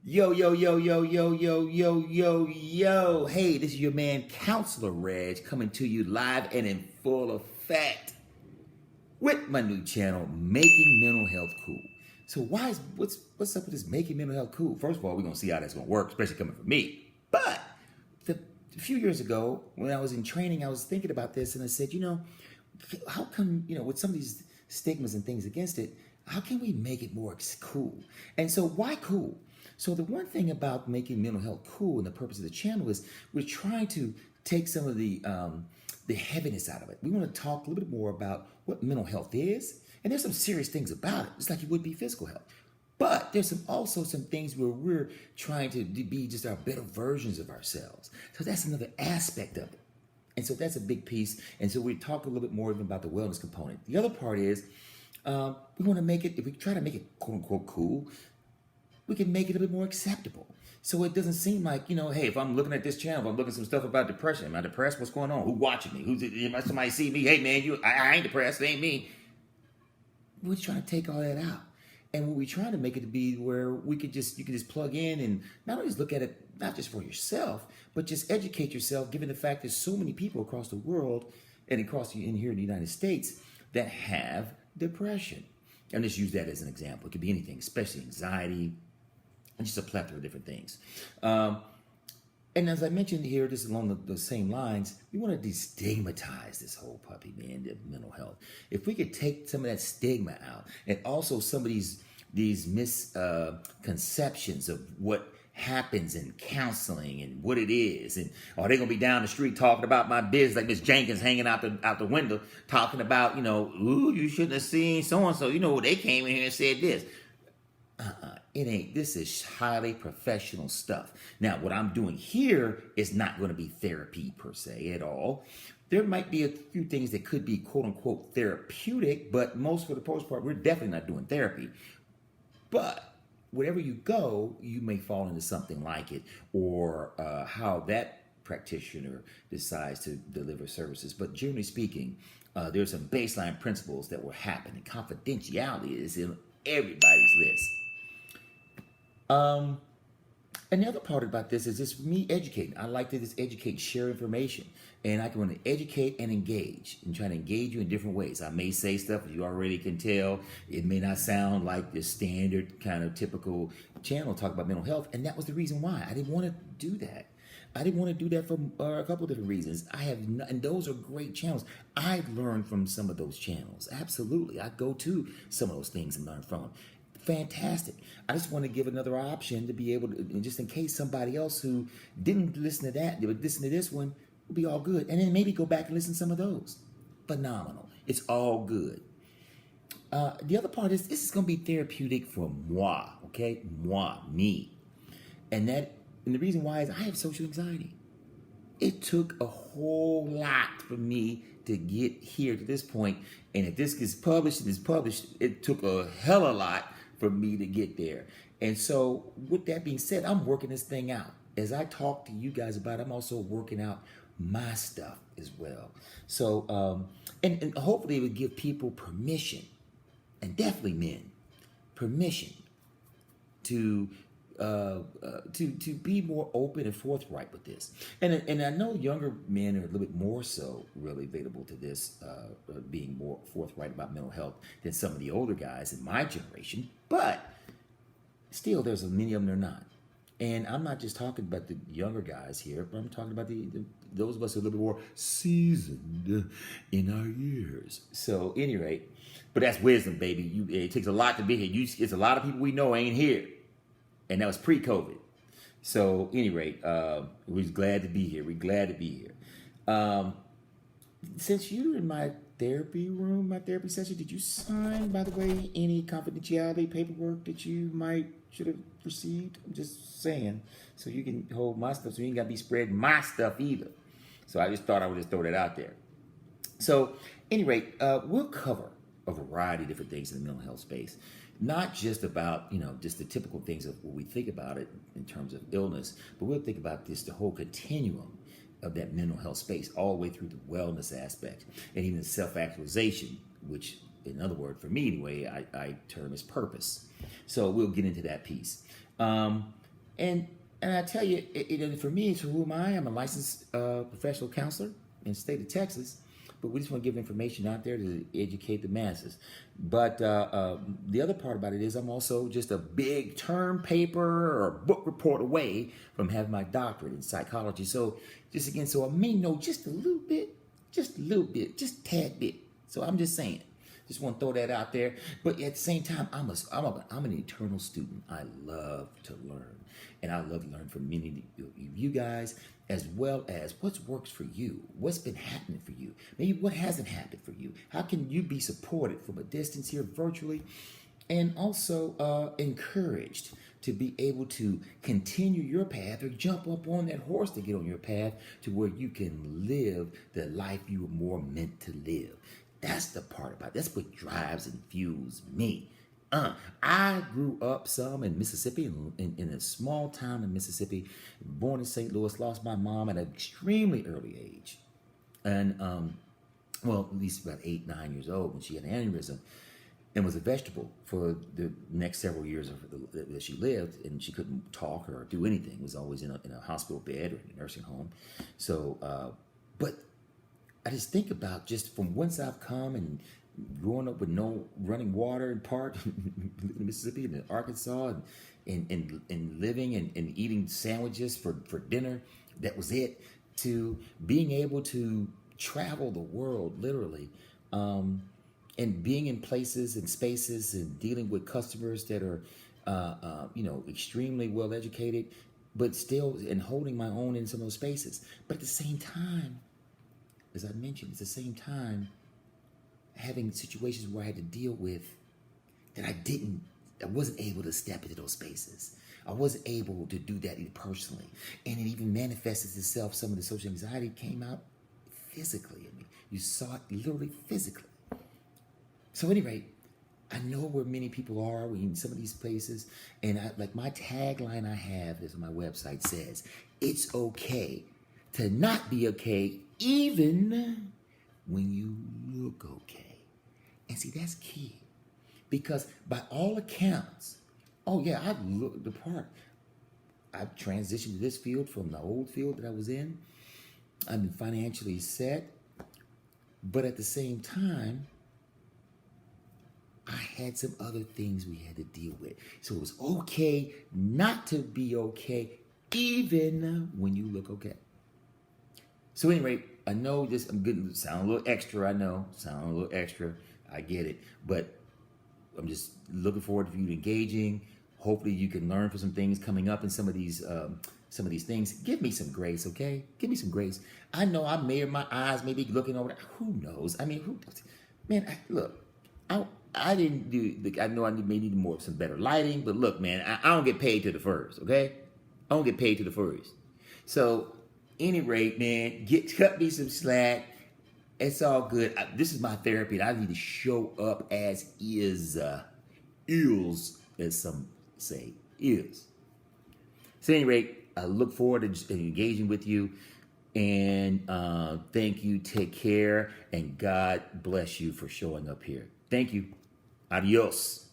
Yo, yo, yo, yo, yo, yo, yo, yo, yo. Hey, this is your man, Counselor Reg, coming to you live and in full effect with my new channel, Making Mental Health Cool. So what's up with this making mental health cool? First of all, we're gonna see how that's gonna work, especially coming from me. But a few years ago, when I was in training, I was thinking about this and I said, how come, with some of these stigmas and things against it, how can we make it more cool? And so why cool? So the one thing about making mental health cool and the purpose of the channel is we're trying to take some of the heaviness out of it. We want to talk a little bit more about what mental health is. And there's some serious things about it, just like it would be physical health. But there's also some things where we're trying to be just our better versions of ourselves. So that's another aspect of it. And so that's a big piece. And so we talk a little bit more even about the wellness component. The other part is we want to make it, if we try to make it quote unquote cool, we can make it a bit more acceptable. So it doesn't seem like, hey, if I'm looking at this channel, if I'm looking at some stuff about depression, am I depressed? What's going on? Who's watching me? If somebody see me, hey man, I ain't depressed, it ain't me. We're trying to take all that out. And what we're trying to make it to be where you can just plug in and not only just look at it, not just for yourself, but just educate yourself, given the fact there's so many people across the world and in here in the United States that have depression. And just use that as an example. It could be anything, especially anxiety, and just a plethora of different things. And as I mentioned here, just along the same lines, we want to destigmatize this whole puppy, man, the mental health. If we could take some of that stigma out, and also some of these misconceptions of what happens in counseling and what it is, and are they gonna be down the street talking about my business like Miss Jenkins hanging out the window talking about, ooh, you shouldn't have seen so and so. They came in here and said this. It ain't. This is highly professional stuff. Now, what I'm doing here is not going to be therapy per se at all. There might be a few things that could be quote unquote therapeutic, but for the most part, we're definitely not doing therapy. But wherever you go, you may fall into something like it, or how that practitioner decides to deliver services. But generally speaking, there's some baseline principles that will happen, and confidentiality is in everybody's list. And the other part about this is just me educating. I like to just educate, share information, and I can want to educate and engage, and try to engage you in different ways. I may say stuff you already can tell. It may not sound like the standard kind of typical channel talk about mental health, and that was the reason why I didn't want to do that. I didn't want to do that for a couple of different reasons. And those are great channels. I've learned from some of those channels. Absolutely, I go to some of those things and learn from them. Fantastic. I just want to give another option to be able to, just in case somebody else who didn't listen to that, they would listen to this one, will be all good. And then maybe go back and listen to some of those. Phenomenal. It's all good. The other part is this is going to be therapeutic for moi, okay? Moi, me. And the reason why is I have social anxiety. It took a whole lot for me to get here to this point. And if this gets published, it took a hell of a lot for me to get there. And so with that being said, I'm working this thing out. As I talk to you guys about it, I'm also working out my stuff as well. So, and hopefully it would give people permission, and definitely men, permission to be more open and forthright with this. And I know younger men are a little bit more so really available to this, being more forthright about mental health than some of the older guys in my generation. But still, there's many of them that are not. And I'm not just talking about the younger guys here, but I'm talking about those of us who are a little bit more seasoned in our years. So, any rate, but that's wisdom, baby. It takes a lot to be here. It's a lot of people we know ain't here. And that was pre-COVID. So, any rate, we're glad to be here. We're glad to be here. Since you're in my therapy room, my therapy session, did you sign, by the way, any confidentiality paperwork that you should have received? I'm just saying, so you can hold my stuff, so you ain't got to be spreading my stuff either. So I just thought I would just throw that out there. So, any rate, we'll cover a variety of different things in the mental health space. Not just about, just the typical things of what we think about it in terms of illness, but we'll think about the whole continuum of that mental health space, all the way through the wellness aspect, and even self-actualization, which, in other words, for me anyway, I term as purpose. So we'll get into that piece. And and I tell you, for me, it's who am I? I'm a licensed professional counselor in the state of Texas. But we just want to give information out there to educate the masses. But the other part about it is I'm also just a big term paper or book report away from having my doctorate in psychology. So just again, so I may know just a little bit, just a tad bit. So I'm just saying. Just want to throw that out there. But at the same time, I'm an eternal student. I love to learn. And I love to learn from many of you guys, as well as what works for you. What's been happening for you? Maybe what hasn't happened for you. How can you be supported from a distance here virtually? And also encouraged to be able to continue your path or jump up on that horse to get on your path to where you can live the life you were more meant to live. That's the part about it. That's what drives and fuels me. I grew up some in Mississippi, in a small town in Mississippi, born in St. Louis, lost my mom at an extremely early age. And, well, at least about 8, 9 years old when she had an aneurysm and was a vegetable for the next several years that she lived. And she couldn't talk or do anything. Was always in a hospital bed or in a nursing home. So, but I just think about just from whence I've come and growing up with no running water in part, in Mississippi and in Arkansas, and living and eating sandwiches for dinner. That was it. To being able to travel the world, literally, and being in places and spaces and dealing with customers that are, extremely well educated, but still and holding my own in some of those spaces. But at the same time, as I mentioned, at the same time, having situations where I had to deal with that I wasn't able to step into those spaces. I wasn't able to do that personally. And it even manifested itself. Some of the social anxiety came out physically. I mean, you saw it literally physically. So at any rate, I know where many people are in some of these places. And like my tagline I have is on my website says, it's okay to not be okay even when you look okay. And see, that's key. Because by all accounts, oh yeah, I've looked the part. I've transitioned to this field from the old field that I was in. I'm financially set. But at the same time, I had some other things we had to deal with. So it was okay not to be okay even when you look okay. So at any rate, I know this, I'm getting sound a little extra, I get it. But I'm just looking forward to you engaging. Hopefully you can learn from some things coming up in some of these things. Give me some grace, okay? Give me some grace. I know my eyes may be looking over there. Who knows? I mean, I didn't do, I know I may need some better lighting, but look, man, I don't get paid to the first, okay? I don't get paid to the first. So, any rate, man, cut me some slack. It's all good. This is my therapy. And I need to show up as is, as some say, is. So, at any rate, I look forward to engaging with you. And thank you. Take care. And God bless you for showing up here. Thank you. Adios.